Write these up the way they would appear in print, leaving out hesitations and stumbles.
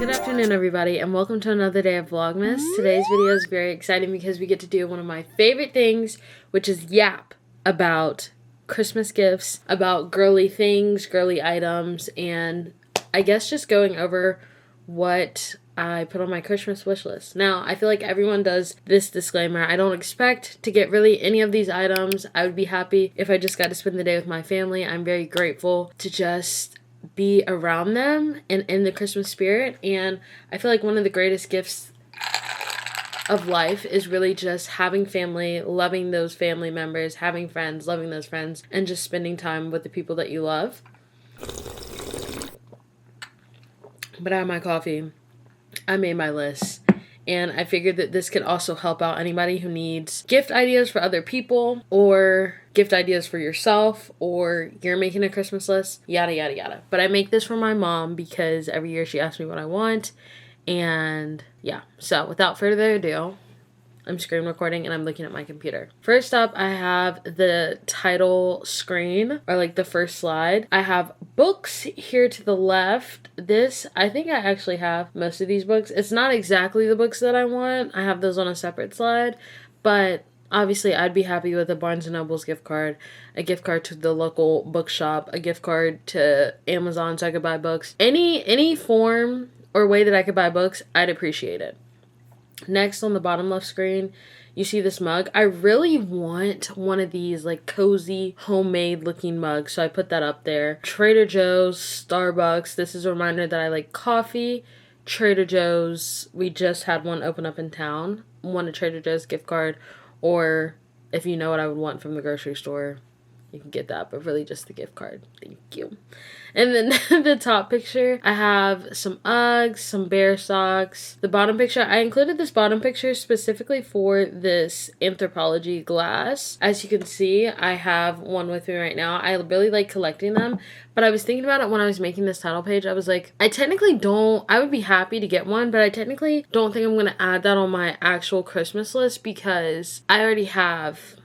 Good afternoon, everybody, and welcome to another day of Vlogmas. Today's video is very exciting because we get to do one of my favorite things, which is yap about Christmas gifts, about girly things, girly items, and I guess just going over what I put on my Christmas wish list. Now, I feel like everyone does this disclaimer. I don't expect to get really any of these items. I would be happy if I just got to spend the day with my family. I'm very grateful to just be around them and in the Christmas spirit. And I feel like one of the greatest gifts of life is really just having family, loving those family members, having friends, loving those friends, and just spending time with the people that you love. But I have my coffee. I made my list. And I figured that this could also help out anybody who needs gift ideas for other people, or gift ideas for yourself, or you're making a Christmas list, yada, yada, yada. But I make this for my mom because every year she asks me what I want. And yeah, so without further ado, I'm screen recording and I'm looking at my computer. First up, I have the title screen, or like the first slide. I have books here to the left. This, I think I actually have most of these books. It's not exactly the books that I want. I have those on a separate slide, but obviously I'd be happy with a Barnes & Noble's gift card, a gift card to the local bookshop, a gift card to Amazon so I could buy books. Any form or way that I could buy books, I'd appreciate it. Next, on the bottom left screen, you see this mug. I really want one of these like cozy homemade looking mugs, so I put that up there. Trader Joe's, Starbucks. This is a reminder that I like coffee. Trader Joe's, we just had one open up in town. Want a Trader Joe's gift card, or if you know what I would want from the grocery store, you can get that, but really just the gift card. Thank you. And then the top picture, I have some Uggs, some bear socks. The bottom picture, I included this bottom picture specifically for this Anthropology glass. As you can see, I have one with me right now. I really like collecting them, but I was thinking about it when I was making this title page. I was like, I would be happy to get one, but I technically don't think I'm going to add that on my actual Christmas list because I already have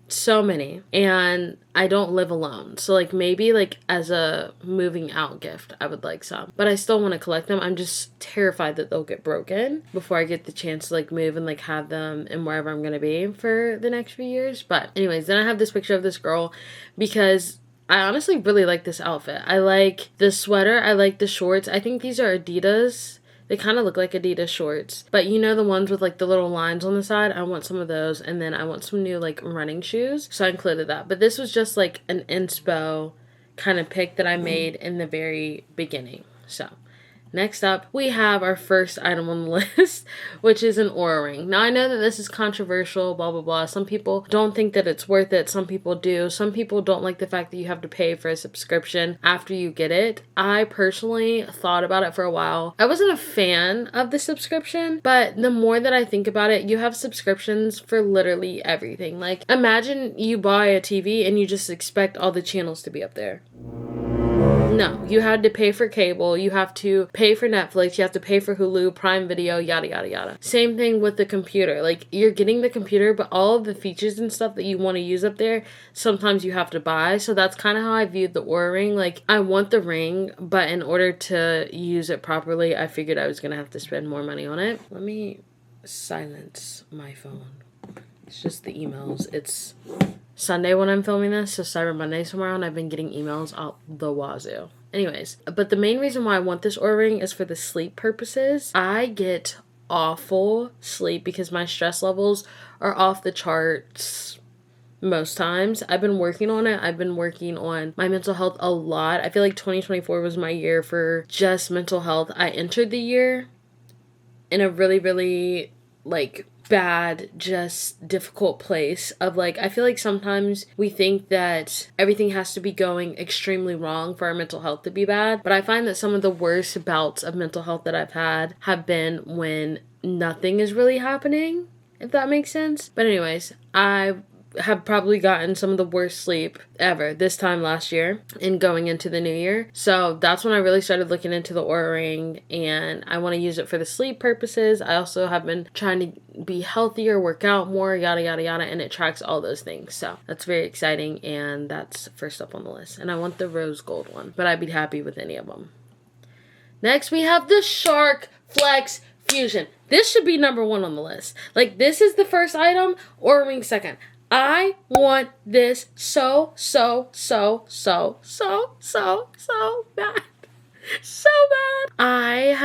so many and I don't live alone, so like maybe like as a moving out gift I would like some, but I still want to collect them. I'm just terrified that they'll get broken before I get the chance to like move and like have them in wherever I'm gonna be for the next few years. But anyways, then I have this picture of this girl because I honestly really like this outfit. I like the sweater, I like the shorts. I think these are Adidas. They kind of look like Adidas shorts, but you know the ones with like the little lines on the side? I want some of those, and then I want some new like running shoes, so I included that. But this was just like an inspo kind of pick that I made in the very beginning. So next up, we have our first item on the list, which is an Oura ring. Now, I know that this is controversial, blah, blah, blah. Some people don't think that it's worth it. Some people do. Some people don't like the fact that you have to pay for a subscription after you get it. I personally thought about it for a while. I wasn't a fan of the subscription, but the more that I think about it, you have subscriptions for literally everything. Like, imagine you buy a TV and you just expect all the channels to be up there. No, you had to pay for cable, you have to pay for Netflix, you have to pay for Hulu, Prime Video, yada, yada, yada. Same thing with the computer. Like, you're getting the computer, but all of the features and stuff that you want to use up there, sometimes you have to buy. So that's kind of how I viewed the Oura ring. Like, I want the ring, but in order to use it properly, I figured I was going to have to spend more money on it. Let me silence my phone. It's just the emails. It's Sunday when I'm filming this, so Cyber Monday tomorrow, and I've been getting emails out the wazoo. Anyways, but the main reason why I want this Oura ring is for the sleep purposes. I get awful sleep because my stress levels are off the charts most times. I've been working on it. I've been working on my mental health a lot. I feel like 2024 was my year for just mental health. I entered the year in a really, really like bad, just difficult place of like, I feel like sometimes we think that everything has to be going extremely wrong for our mental health to be bad, but I find that some of the worst bouts of mental health that I've had have been when nothing is really happening, if that makes sense. But anyways, I have probably gotten some of the worst sleep ever this time last year and going into the new year. So that's when I really started looking into the Oura ring, and I want to use it for the sleep purposes. I also have been trying to be healthier, work out more, yada, yada, yada, and it tracks all those things. So that's very exciting, and that's first up on the list. And I want the rose gold one, but I'd be happy with any of them. Next, we have the Shark Flex Fusion. This should be number 1 on the list. Like, this is the first item, or ring second. I want this so bad. So bad. I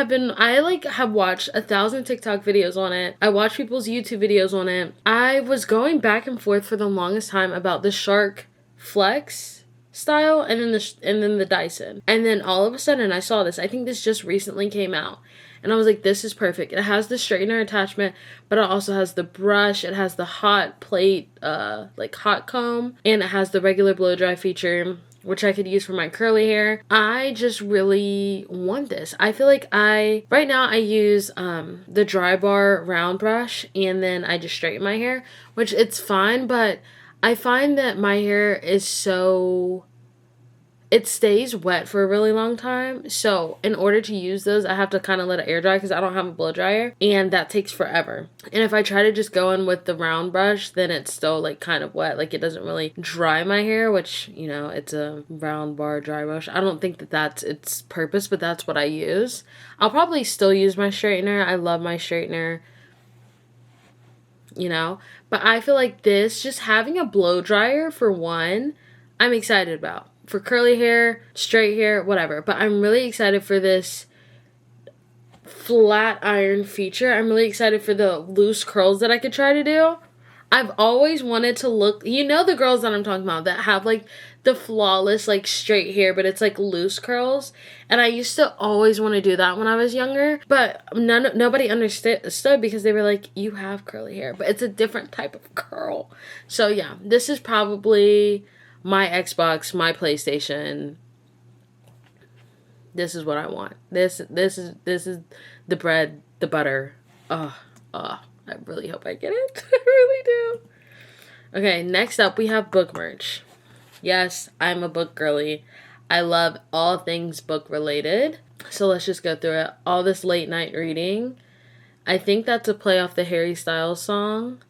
have watched 1,000 TikTok videos on it. I watched people's YouTube videos on it. I was going back and forth for the longest time about the Shark Flex style and then the Dyson. And then all of a sudden I saw this. I think this just recently came out. And I was like, this is perfect. It has the straightener attachment, but it also has the brush. It has the hot plate, like hot comb. And it has the regular blow dry feature, which I could use for my curly hair. I just really want this. I feel like right now I use the Dry Bar round brush, and then I just straighten my hair, which it's fine, but I find that my hair is it stays wet for a really long time. So in order to use those, I have to kind of let it air dry because I don't have a blow dryer, and that takes forever. And if I try to just go in with the round brush, then it's still like kind of wet. Like, it doesn't really dry my hair, which, you know, it's a round bar dry brush. I don't think that that's its purpose, but that's what I use. I'll probably still use my straightener. I love my straightener, you know, but I feel like this, just having a blow dryer for one, I'm excited about. For curly hair, straight hair, whatever. But I'm really excited for this flat iron feature. I'm really excited for the loose curls that I could try to do. I've always wanted to look, you know, the girls that I'm talking about that have like the flawless like straight hair, but it's like loose curls. And I used to always want to do that when I was younger, but nobody understood because they were like, you have curly hair, but it's a different type of curl. So yeah, this is probably my Xbox, my PlayStation. This is what I want. This is the bread, the butter. I really hope I get it. I really do. Okay, next up we have book merch. Yes, I'm a book girly. I love all things book related. So let's just go through it. All this late night reading. I think that's a play off the Harry Styles song.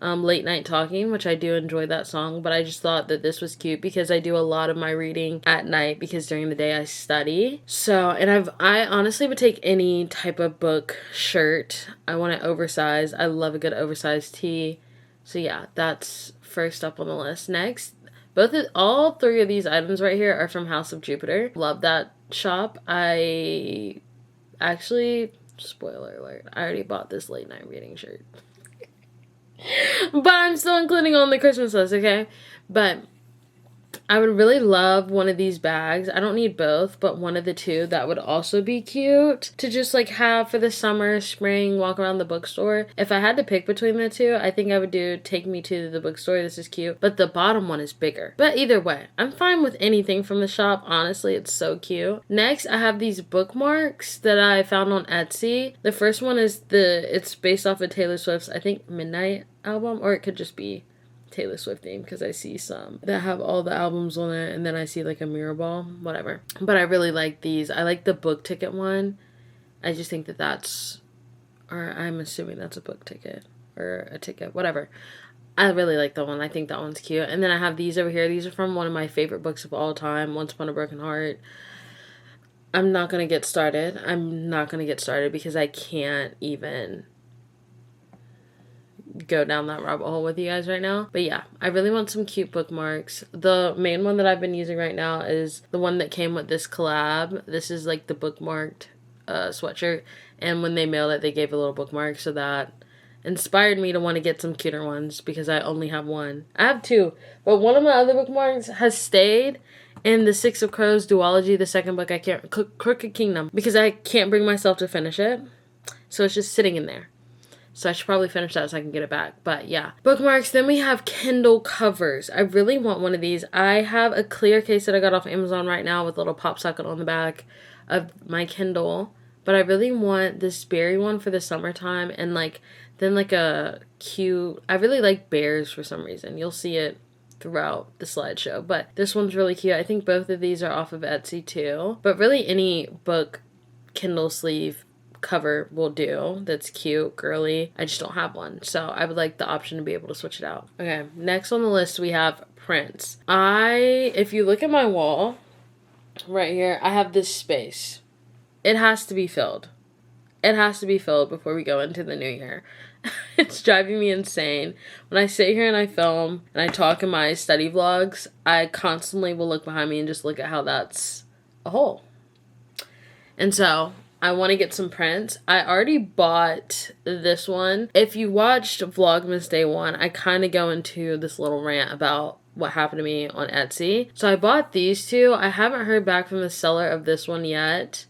Late Night Talking, which I do enjoy that song, but I just thought that this was cute because I do a lot of my reading at night because during the day I study. So, and I honestly would take any type of book shirt. I want it oversized. I love a good oversized tee. So yeah, that's first up on the list. Next, all 3 of these items right here are from House of Jupiter. Love that shop. I actually, spoiler alert, I already bought this late night reading shirt. But I'm still including on the Christmas list, okay? But I would really love one of these bags. I don't need both, but one of the 2 that would also be cute to just like have for the summer, spring, walk around the bookstore. If I had to pick between the 2, I think I would do Take Me to the Bookstore. This is cute, but the bottom one is bigger. But either way, I'm fine with anything from the shop. Honestly, it's so cute. Next, I have these bookmarks that I found on Etsy. The first one is it's based off of Taylor Swift's, I think, Midnight album, or it could just be Taylor Swift theme because I see some that have all the albums on it, and then I see like a mirror ball, whatever. But I really like these. I like the book ticket one. I just think or I'm assuming that's a book ticket or a ticket, whatever. I really like that one. I think that one's cute. And then I have these over here. These are from one of my favorite books of all time, Once Upon a Broken Heart. I'm not going to get started because I can't even go down that rabbit hole with you guys right now. But yeah, I really want some cute bookmarks. The main one that I've been using right now is the one that came with this collab. This is like the bookmarked sweatshirt, and when they mailed it, they gave a little bookmark, so that inspired me to want to get some cuter ones because I only have one. I have 2, but one of my other bookmarks has stayed in the Six of Crows duology, the second book. I can't, Crooked Kingdom, because I can't bring myself to finish it, so it's just sitting in there. So I should probably finish that so I can get it back. But yeah. Bookmarks. Then we have Kindle covers. I really want one of these. I have a clear case that I got off Amazon right now with a little pop socket on the back of my Kindle. But I really want this berry one for the summertime. And then a cute... I really like bears for some reason. You'll see it throughout the slideshow. But this one's really cute. I think both of these are off of Etsy too. But really any book Kindle sleeve cover will do that's cute, girly. I just don't have one, so I would like the option to be able to switch it out. Okay, next on the list we have prints. If you look at my wall right here, I have this space It has to be filled. It has to be filled before we go into the new year. It's driving me insane. When I sit here and I film and I talk in my study vlogs, I constantly will look behind me and just look at how that's a hole. And so I want to get some prints. I already bought this one. If you watched Vlogmas Day 1, I kind of go into this little rant about what happened to me on Etsy. So I bought these two. I haven't heard back from the seller of this one yet.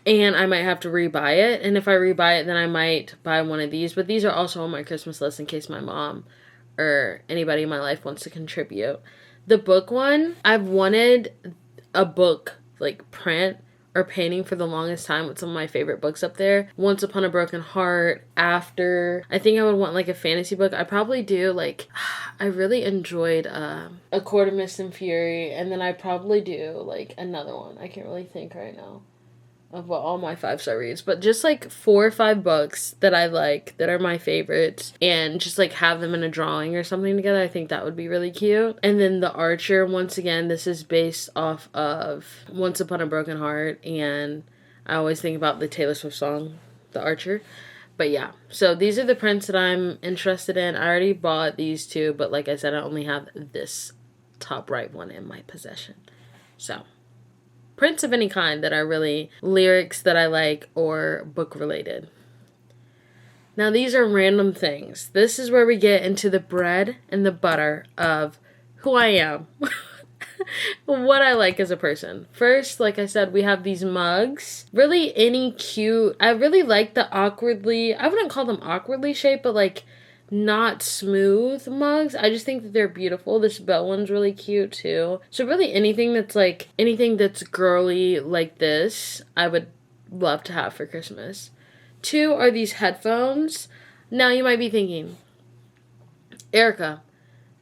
And I might have to rebuy it. And if I rebuy it, then I might buy one of these. But these are also on my Christmas list in case my mom or anybody in my life wants to contribute. The book one, I've wanted a book like print or painting for the longest time with some of my favorite books up there. Once Upon a Broken Heart, After. I think I would want like a fantasy book. I probably do like, I really enjoyed A Court of Mist and Fury. And then I probably do like another one. I can't really think right now of what all my 5-star reads, but just like 4 or 5 books that I like, that are my favorites, and just like have them in a drawing or something together. I think that would be really cute. And then The Archer, once again, this is based off of Once Upon a Broken Heart, and I always think about the Taylor Swift song, The Archer. But yeah, so these are the prints that I'm interested in. I already bought these two, but like I said, I only have this top right one in my possession. So prints of any kind that are really lyrics that I like or book related. Now these are random things. This is where we get into the bread and the butter of who I am. What I like as a person. First, like I said, we have these mugs. Really any cute, I really like the awkwardly, I wouldn't call them awkwardly shaped, but like not smooth mugs. I just think that they're beautiful. This bell one's really cute too. So really anything that's girly like this, I would love to have for Christmas. 2 are these headphones. Now you might be thinking, Erica,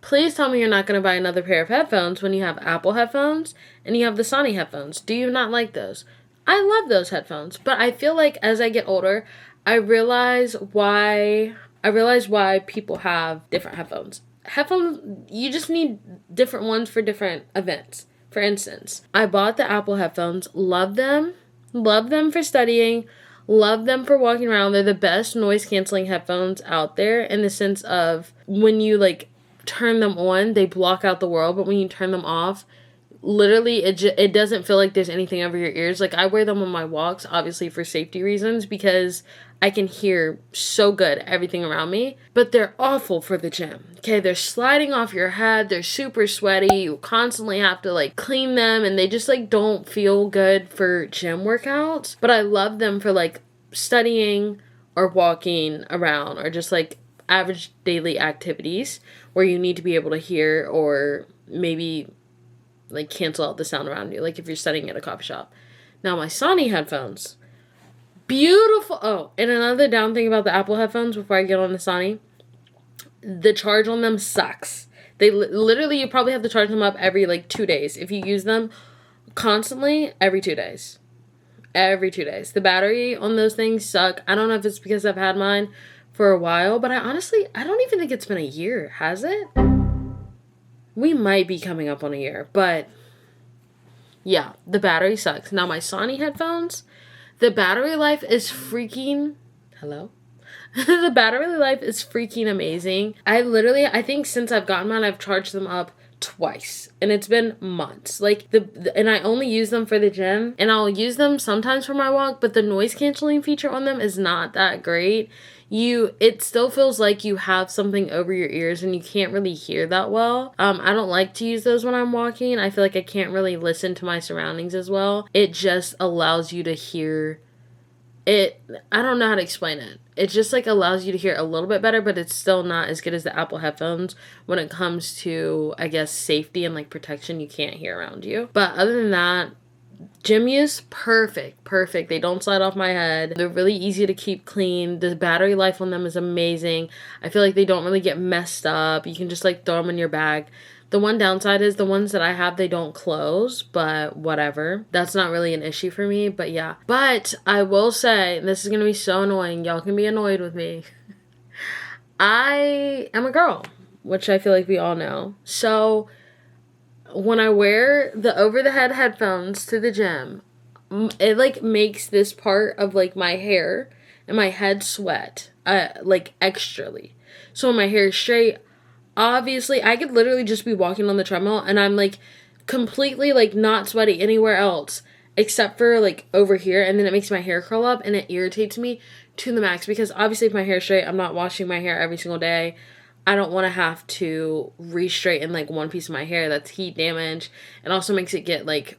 please tell me you're not going to buy another pair of headphones when you have Apple headphones and you have the Sony headphones. Do you not like those? I love those headphones, but I feel like as I get older, I realize why people have different headphones. Headphones, you just need different ones for different events. For instance, I bought the Apple headphones, love them for studying, love them for walking around. They're the best noise canceling headphones out there in the sense of when you like turn them on, they block out the world, but when you turn them off, literally it doesn't feel like there's anything over your ears. Like I wear them on my walks, obviously for safety reasons, because I can hear so good everything around me, but they're awful for the gym. Okay, they're sliding off your head, they're super sweaty, you constantly have to like clean them, and they just like don't feel good for gym workouts. But I love them for like studying or walking around or just like average daily activities where you need to be able to hear or maybe like cancel out the sound around you, like if you're studying at a coffee shop. Now my Sony headphones, beautiful. Oh, and another down thing about the Apple headphones before I get on the Sony, the charge on them sucks. They literally, you probably have to charge them up every like 2 days. If you use them constantly, every 2 days. Every 2 days. The battery on those things suck. I don't know if it's because I've had mine for a while, but I don't even think it's been a year, has it? We might be coming up on a year, but yeah, the battery sucks. Now my Sony headphones, the battery life is freaking, hello? The battery life is freaking amazing. I think since I've gotten mine, I've charged them up twice, and it's been months. Like and I only use them for the gym, and I'll use them sometimes for my walk, but the noise canceling feature on them is not that great. It still feels like you have something over your ears and you can't really hear that well. I don't like to use those when I'm walking. I feel like I can't really listen to my surroundings as well. It just allows you to hear it. I don't know how to explain it. It just like allows you to hear a little bit better, but it's still not as good as the Apple headphones when it comes to, I guess, safety and like protection. You can't hear around you. But other than that, gym use, perfect. They don't slide off my head. They're really easy to keep clean. The battery life on them is amazing. I feel like they don't really get messed up. You can just like throw them in your bag. The one downside is the ones that I have, they don't close, but whatever. That's not really an issue for me, but yeah. But I will say, this is going to be so annoying. Y'all can be annoyed with me. I am a girl, which I feel like we all know. So when I wear the over-the-head headphones to the gym, it like makes this part of like my hair and my head sweat like extrally. So when my hair is straight, obviously I could literally just be walking on the treadmill and I'm like completely like not sweaty anywhere else except for like over here, and then it makes my hair curl up and it irritates me to the max, because obviously if my hair is straight, I'm not washing my hair every single day. I don't want to have to re-straighten like one piece of my hair. That's heat damage. It also makes it get like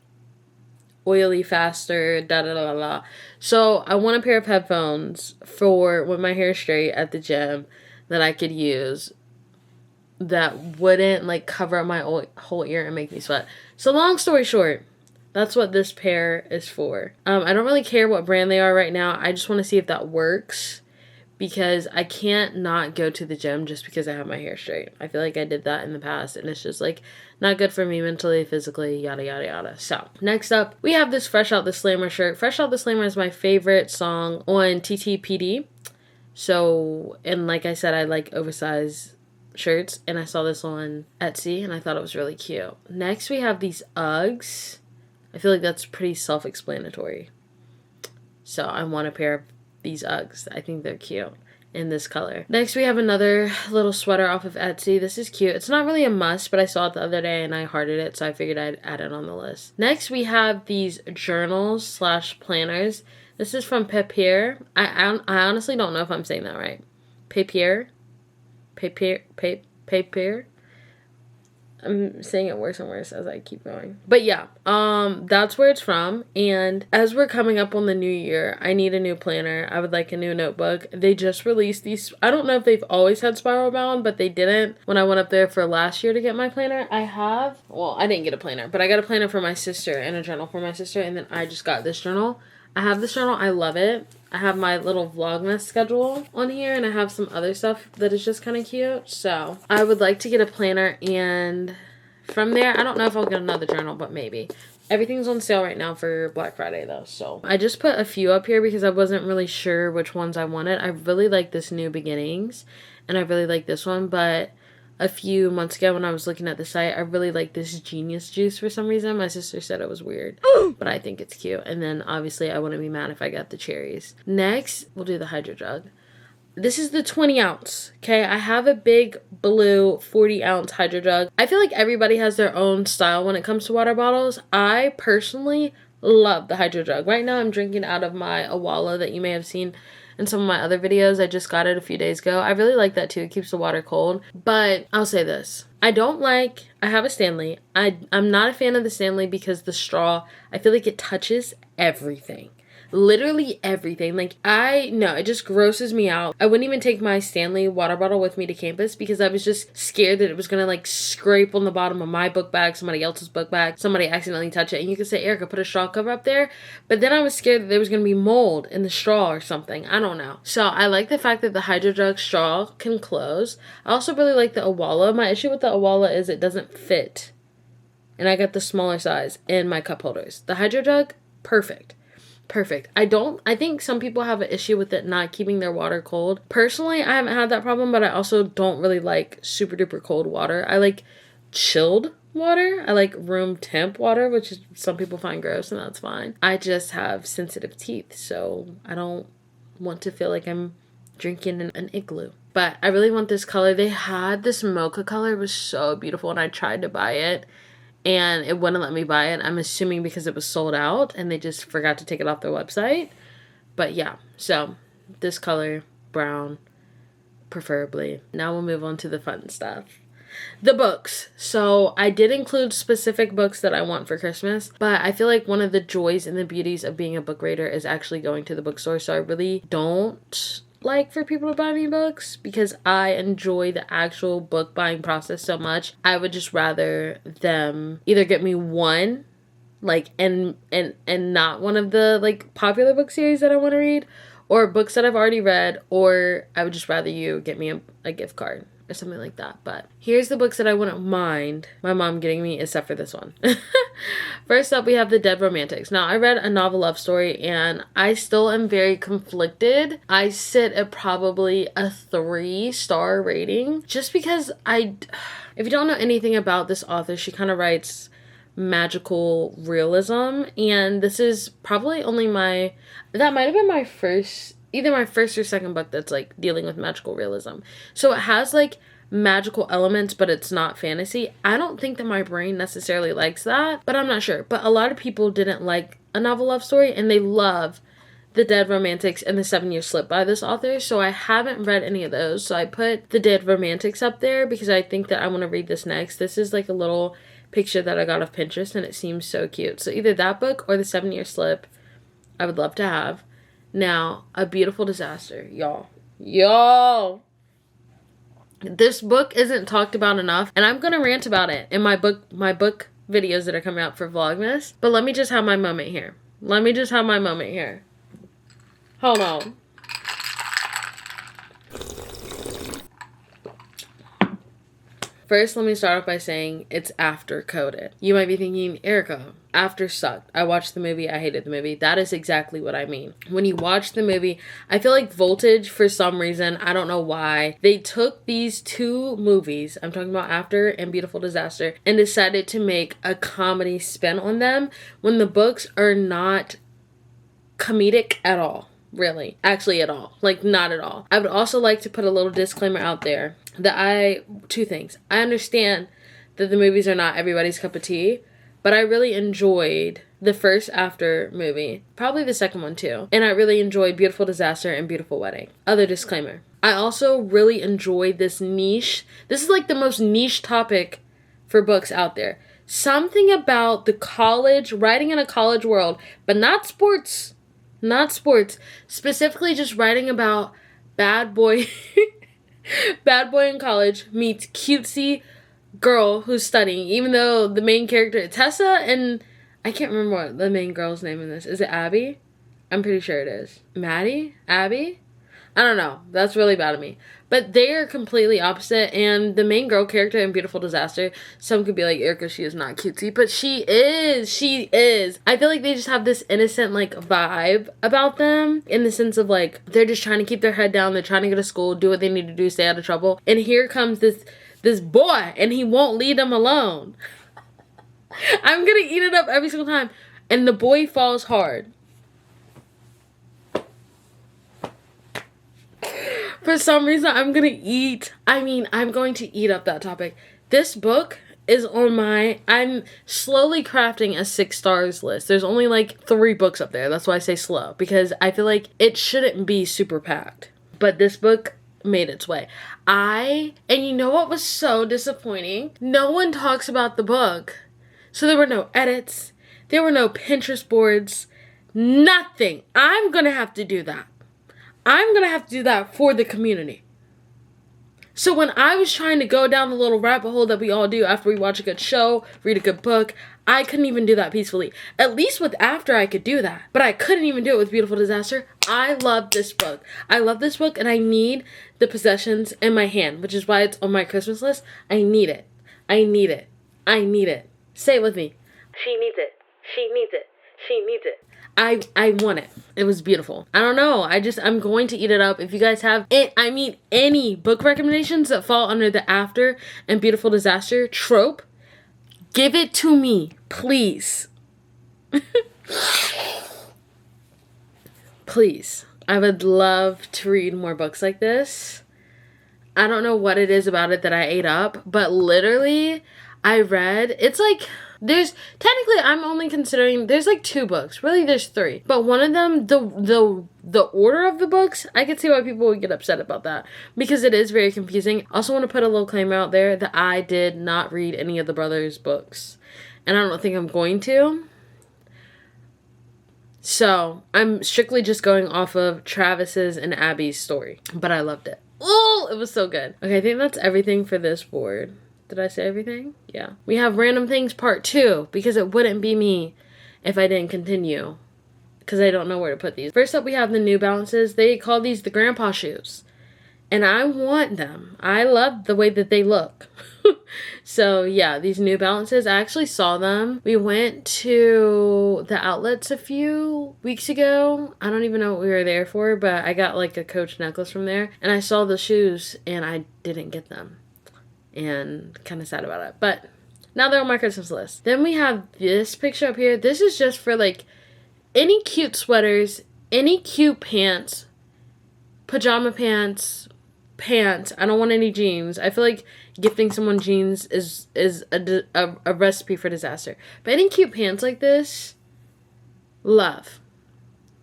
oily faster, da da da da. So I want a pair of headphones for when my hair is straight at the gym that I could use that wouldn't like cover up my whole ear and make me sweat. So long story short, that's what this pair is for. I don't really care what brand they are right now. I just want to see if that works, because I can't not go to the gym just because I have my hair straight. I feel like I did that in the past, and it's just like not good for me mentally, physically, yada yada yada. So next up, we have this Fresh Out the Slammer shirt. Fresh Out the Slammer is my favorite song on TTPD. So, and like I said, I like oversized shirts, and I saw this on Etsy and I thought it was really cute. Next, we have these Uggs. I feel like that's pretty self-explanatory. So I want a pair of these Uggs. I think they're cute in this color. Next, we have another little sweater off of Etsy. This is cute. It's not really a must, but I saw it the other day and I hearted it, so I figured I'd add it on the list. Next, we have these journals / planners. This is from Papier. I honestly don't know if I'm saying that right. Papier. I'm saying it worse and worse as I keep going. But yeah, that's where it's from. And as we're coming up on the new year, I need a new planner. I would like a new notebook. They just released these. I don't know if they've always had spiral bound, but they didn't when I went up there for last year to get my planner. I didn't get a planner, but I got a planner for my sister and a journal for my sister. And then I just got this journal. I have this journal. I love it. I have my little Vlogmas schedule on here, and I have some other stuff that is just kind of cute. So I would like to get a planner, and from there, I don't know if I'll get another journal, but maybe. Everything's on sale right now for Black Friday though. So I just put a few up here because I wasn't really sure which ones I wanted. I really like this New Beginnings, and I really like this one, but a few months ago when I was looking at the site, I really like this Genius Juice for some reason. My sister said it was weird, but I think it's cute. And then obviously I wouldn't be mad if I got the cherries. Next, we'll do the Hydro Jug. This is the 20 ounce, okay? I have a big blue 40 ounce Hydro Jug. I feel like everybody has their own style when it comes to water bottles. I personally love the Hydro Jug. Right now I'm drinking out of my Awala that you may have seen in some of my other videos. I just got it a few days ago. I really like that too. It keeps the water cold. But I'll say this. I have a Stanley. I'm not a fan of the Stanley because the straw, I feel like it touches everything. Literally everything. Like, it just grosses me out. I wouldn't even take my Stanley water bottle with me to campus because I was just scared that it was going to like scrape on the bottom of my book bag, somebody else's book bag, somebody accidentally touch it. And you could say, Erica, put a straw cover up there. But then I was scared that there was going to be mold in the straw or something. I don't know. So I like the fact that the Hydro Jug straw can close. I also really like the Awala. My issue with the Awala is it doesn't fit. And I got the smaller size in my cup holders. The Hydro Jug, perfect. I think some people have an issue with it not keeping their water cold. Personally, I haven't had that problem, but I also don't really like super duper cold water. I like chilled water. I like room temp water, which is, some people find gross, and that's fine. I just have sensitive teeth, so I don't want to feel like I'm drinking an igloo. But I really want this color. They had this mocha color. It was so beautiful, and I tried to buy it, and it wouldn't let me buy it. I'm assuming because it was sold out, and they just forgot to take it off their website. But yeah, so this color, brown, preferably. Now we'll move on to the fun stuff. The books. So I did include specific books that I want for Christmas, but I feel like one of the joys and the beauties of being a book reader is actually going to the bookstore. So I really don't like for people to buy me books because I enjoy the actual book buying process so much. I would just rather them either get me one, like, and not one of the like popular book series that I want to read, or books that I've already read, or I would just rather you get me a gift card or something like that. But here's the books that I wouldn't mind my mom getting me, except for this one. First up, we have The Dead Romantics. Now, I read A Novel Love Story, and I still am very conflicted. I sit at probably a 3-star rating, just because if you don't know anything about this author, she kind of writes magical realism, and this is probably only that might have been my first, either my first or second book that's like dealing with magical realism. So it has like magical elements, but it's not fantasy. I don't think that my brain necessarily likes that, but I'm not sure. But a lot of people didn't like A Novel Love Story, and they love The Dead Romantics and The 7-Year Slip by this author. So I haven't read any of those. So I put The Dead Romantics up there because I think that I want to read this next. This is like a little picture that I got off Pinterest, and it seems so cute. So either that book or The 7-Year Slip I would love to have. Now, A Beautiful Disaster. Y'all. This book isn't talked about enough, and I'm gonna rant about it in my book videos that are coming out for Vlogmas. But let me just have my moment here. Hold on. First, let me start off by saying it's after coded. You might be thinking, Erica, after sucked. I watched the movie, I hated the movie. That is exactly what I mean. When you watch the movie, I feel like Voltage, for some reason, I don't know why, they took these two movies, I'm talking about After and Beautiful Disaster, and decided to make a comedy spin on them when the books are not comedic at all. Really. Actually at all. Like, not at all. I would also like to put a little disclaimer out there that two things. I understand that the movies are not everybody's cup of tea, but I really enjoyed the first After movie. Probably the second one too. And I really enjoyed Beautiful Disaster and Beautiful Wedding. Other disclaimer. I also really enjoyed this niche. This is like the most niche topic for books out there. Something about the college, writing in a college world, but not sports. Specifically just writing about bad boy in college meets cutesy girl who's studying, even though the main character is Tessa, and I can't remember what the main girl's name in this. Is it Abby? I'm pretty sure it is. Maddie? Abby? I don't know. That's really bad of me. But they are completely opposite, and the main girl character in Beautiful Disaster, some could be like, Erica, she is not cutesy, but she is. I feel like they just have this innocent, like, vibe about them, in the sense of, like, they're just trying to keep their head down, they're trying to go to school, do what they need to do, stay out of trouble, and here comes this boy, and he won't leave them alone. I'm gonna eat it up every single time, and the boy falls hard. For some reason, I'm going to eat up that topic. This book is on I'm slowly crafting a 6 stars list. There's only like 3 books up there. That's why I say slow, because I feel like it shouldn't be super packed. But this book made its way. And you know what was so disappointing? No one talks about the book. So there were no edits. There were no Pinterest boards. Nothing. I'm going to have to do that. I'm going to have to do that for the community. So when I was trying to go down the little rabbit hole that we all do after we watch a good show, read a good book, I couldn't even do that peacefully. At least with After I could do that. But I couldn't even do it with Beautiful Disaster. I love this book. And I need the possessions in my hand, which is why it's on my Christmas list. I need it. Say it with me. She needs it. I want it. It was beautiful. I don't know. I'm going to eat it up. If you guys have any book recommendations that fall under the After and Beautiful Disaster trope, give it to me, please. Please. I would love to read more books like this. I don't know what it is about it that I ate up, but literally I read, it's like, I'm only considering, there's like 2 books. Really, there's 3. But one of them, the order of the books, I could see why people would get upset about that. Because it is very confusing. I also want to put a little claim out there that I did not read any of the brothers' books. And I don't think I'm going to. So, I'm strictly just going off of Travis's and Abby's story. But I loved it. Oh, it was so good. Okay, I think that's everything for this board. Did I say everything? Yeah. We have Random Things Part 2, because it wouldn't be me if I didn't continue, because I don't know where to put these. First up, we have the New Balances. They call these the grandpa shoes, and I want them. I love the way that they look. So yeah, these New Balances, I actually saw them. We went to the outlets a few weeks ago. I don't even know what we were there for, but I got like a Coach necklace from there, and I saw the shoes and I didn't get them. And kind of sad about it, but Now they're on my Christmas list. Then we have this picture up here. This is just for like any cute sweaters, any cute pants, pajama pants. I don't want any jeans. I feel like gifting someone jeans is a recipe for disaster. But any cute pants like this, love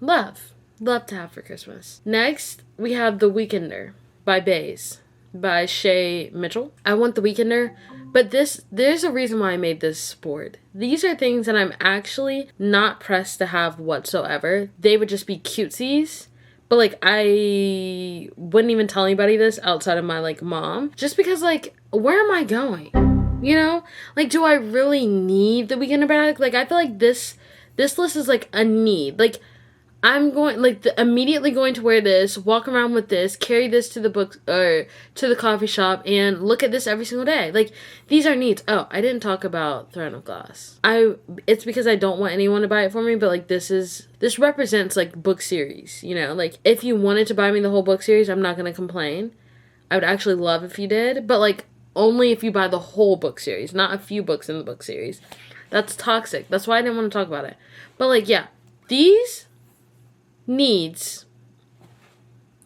to have for Christmas. Next, we have The Weekender by Baze by Shay Mitchell. I want The Weekender, but there's a reason why I made this board. These are things that I'm actually not pressed to have whatsoever. They would just be cutesies. But, like, I wouldn't even tell anybody this outside of my, like, mom. Just because, like, where am I going? You know? Like, do I really need The Weekender bag? Like, I feel like this list is, like, a need. Like, I'm going, like, immediately going to wear this, walk around with this, carry this to the book, or to the coffee shop, and look at this every single day. Like, these are needs. Oh, I didn't talk about Throne of Glass. It's because I don't want anyone to buy it for me, but, like, this represents, like, book series, you know? Like, if you wanted to buy me the whole book series, I'm not going to complain. I would actually love if you did, but, like, only if you buy the whole book series, not a few books in the book series. That's toxic. That's why I didn't want to talk about it. But, like, yeah, these needs,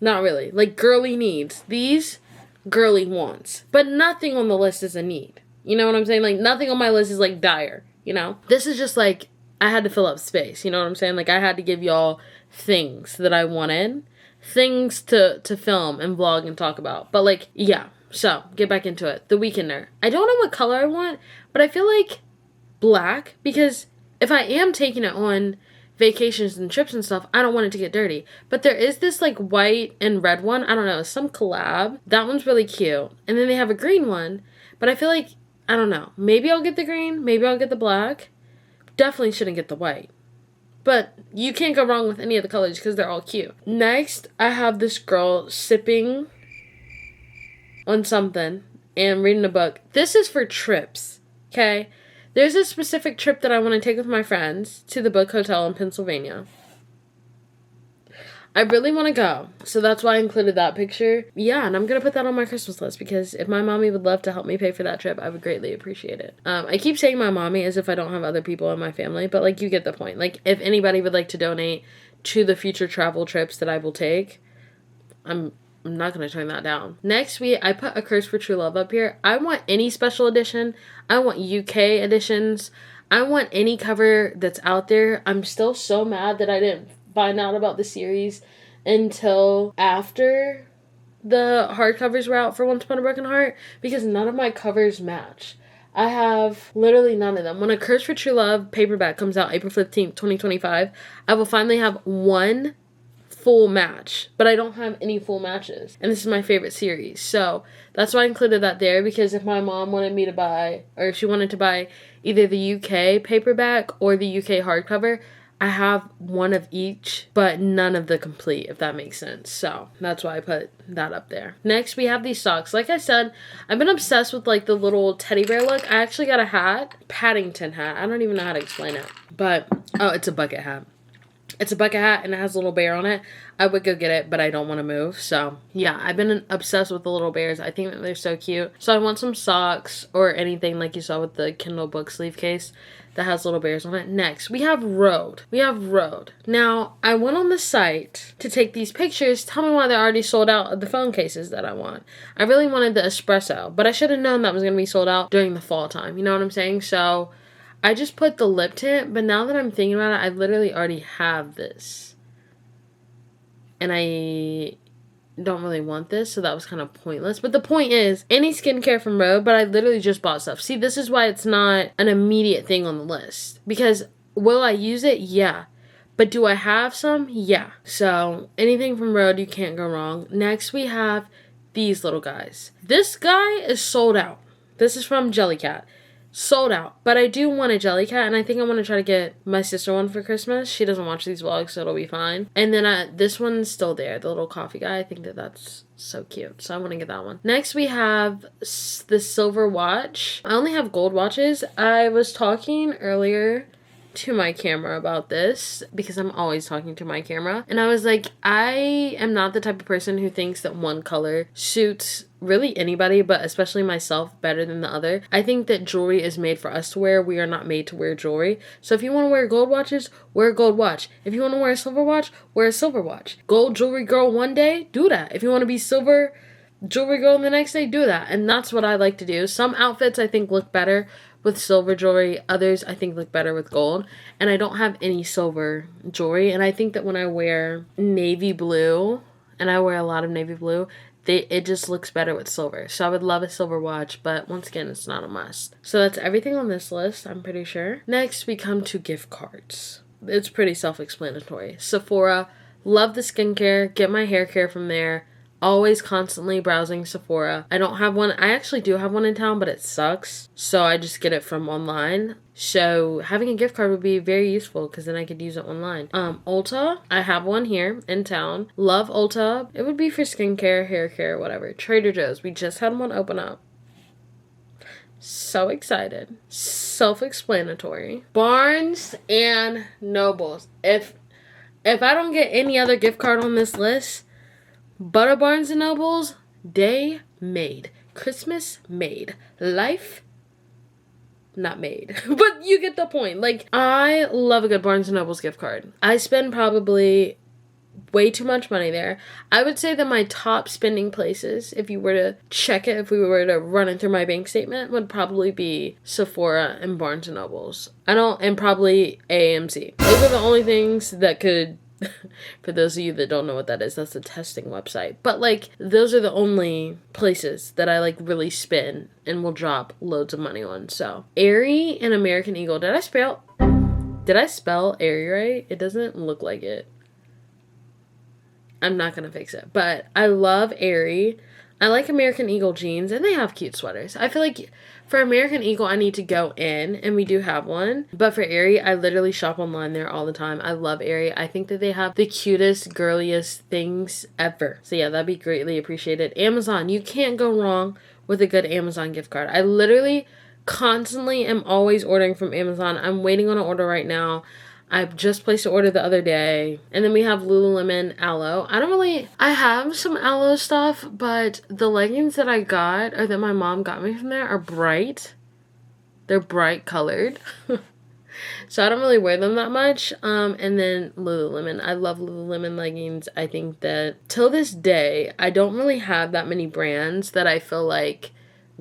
not really, like, girly needs, these girly wants, but nothing on the list is a need. You know what I'm saying? Like, nothing on my list is, like, dire, you know? This is just, like, I had to fill up space, you know what I'm saying? Like, I had to give y'all things that I wanted, things to film and vlog and talk about. But, like, yeah, so, get back into it. The Weekender. I don't know what color I want, but I feel like black, because if I am taking it on vacations and trips and stuff, I don't want it to get dirty. But there is this, like, white and red one. I don't know, some collab. That one's really cute. And then they have a green one. But I feel like, I don't know. Maybe I'll get the green. Maybe I'll get the black. Definitely shouldn't get the white. But you can't go wrong with any of the colors because they're all cute. Next, I have this girl sipping on something and reading a book. This is for trips, okay? There's a specific trip that I want to take with my friends to the Book Hotel in Pennsylvania. I really want to go, so that's why I included that picture. Yeah, and I'm going to put that on my Christmas list because if my mommy would love to help me pay for that trip, I would greatly appreciate it. I keep saying my mommy as if I don't have other people in my family, but, like, you get the point. Like, if anybody would like to donate to the future travel trips that I will take, I'm not going to turn that down. Next, I put A Curse for True Love up here. I want any special edition. I want UK editions. I want any cover that's out there. I'm still so mad that I didn't find out about the series until after the hardcovers were out for Once Upon a Broken Heart, because none of my covers match. I have literally none of them. When A Curse for True Love paperback comes out April 15th, 2025, I will finally have one full match, but I don't have any full matches, and this is my favorite series, so that's why I included that there, because if my mom wanted me to buy, or if she wanted to buy either the UK paperback or the UK hardcover, I have one of each, but none of the complete, if that makes sense. So that's why I put that up there. Next, we have these socks. Like I said, I've been obsessed with, like, the little teddy bear look. I actually got a hat, Paddington hat. I don't even know how to explain it, but, oh, it's a bucket hat. It's a bucket hat and it has a little bear on it. I would go get it, but I don't want to move. So, yeah, I've been obsessed with the little bears. I think that they're so cute. So I want some socks or anything like you saw with the Kindle book sleeve case that has little bears on it. Next, we have Road. Now, I went on the site to take these pictures. Tell me why they're already sold out of the phone cases that I want. I really wanted the espresso, but I should have known that was going to be sold out during the fall time. You know what I'm saying? So I just put the lip tint, but now that I'm thinking about it, I literally already have this. And I don't really want this, so that was kind of pointless. But the point is, any skincare from Rhode, but I literally just bought stuff. See, this is why it's not an immediate thing on the list. Because will I use it? Yeah. But do I have some? Yeah. So anything from Rhode, you can't go wrong. Next, we have these little guys. This guy is sold out. This is from Jellycat. Sold out. But I do want a Jellycat, and I think I want to try to get my sister one for Christmas. She doesn't watch these vlogs, so it'll be fine. And then this one's still there, the little coffee guy. I think that's so cute, so I want to get that one. Next, we have the silver watch. I only have gold watches. I was talking earlier to my camera about this because I'm always talking to my camera. And I was like, I am not the type of person who thinks that one color suits really anybody, but especially myself, better than the other. I think that jewelry is made for us to wear. We are not made to wear jewelry. So if you want to wear gold watches, wear a gold watch. If you want to wear a silver watch, wear a silver watch. Gold jewelry girl one day, do that. If you want to be silver jewelry girl the next day, do that. And that's what I like to do. Some outfits I think look better with silver jewelry, others I think look better with gold, and I don't have any silver jewelry, and I think that when I wear navy blue, and I wear a lot of navy blue, it just looks better with silver. So I would love a silver watch, but once again, it's not a must. So that's everything on this list, I'm pretty sure. Next, we come to gift cards. It's pretty self-explanatory. Sephora, love the skincare, get my hair care from there. Always constantly browsing Sephora. I don't have one. I actually do have one in town, but it sucks. So I just get it from online. So having a gift card would be very useful because then I could use it online. Ulta. I have one here in town. Love Ulta. It would be for skincare, hair care, whatever. Trader Joe's. We just had one open up. So excited. Self-explanatory. Barnes and Nobles. If I don't get any other gift card on this list, but a Barnes & Noble's, day made. Christmas made. Life not made. But you get the point. Like, I love a good Barnes & Noble's gift card. I spend probably way too much money there. I would say that my top spending places, if you were to check it, if we were to run it through my bank statement, would probably be Sephora and Barnes & Noble's. And probably AMC. Those are the only things that could... For those of you that don't know what that is, that's a testing website. But, like, those are the only places that I, like, really spend and will drop loads of money on. So, Aerie and American Eagle. Did I spell Aerie right? It doesn't look like it. I'm not gonna fix it. But I love Aerie. I like American Eagle jeans, and they have cute sweaters. I feel like for American Eagle, I need to go in, and we do have one. But for Aerie, I literally shop online there all the time. I love Aerie. I think that they have the cutest, girliest things ever. So yeah, that'd be greatly appreciated. Amazon, you can't go wrong with a good Amazon gift card. I literally constantly am always ordering from Amazon. I'm waiting on an order right now. I just placed an order the other day. And then we have Lululemon Aloe. I have some Aloe stuff, but the leggings that I got, or that my mom got me from there, are bright. They're bright colored. So I don't really wear them that much. And then Lululemon. I love Lululemon leggings. I think that till this day, I don't really have that many brands that I feel like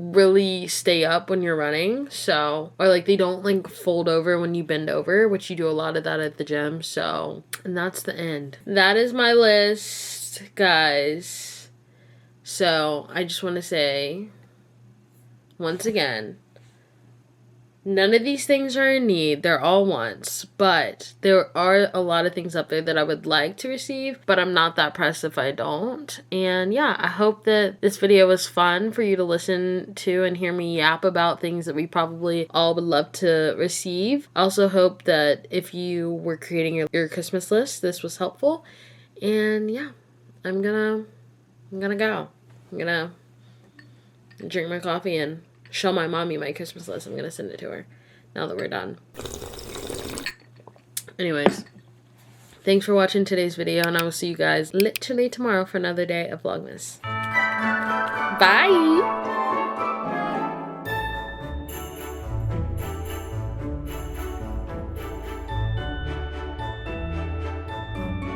really stay up when you're running, so, or like they don't like fold over when you bend over, which you do a lot of that at the gym. So, and that's the end. That is my list, guys. So I just want to say once again, none of these things are in need. They're all wants. But there are a lot of things up there that I would like to receive, but I'm not that pressed if I don't. And yeah, I hope that this video was fun for you to listen to and hear me yap about things that we probably all would love to receive. I also hope that if you were creating your Christmas list, this was helpful. And yeah, I'm gonna go. I'm gonna drink my coffee and show my mommy my Christmas list. I'm gonna send it to her now that we're done. Anyways, thanks for watching today's video, and I will see you guys literally tomorrow for another day of Vlogmas. Bye!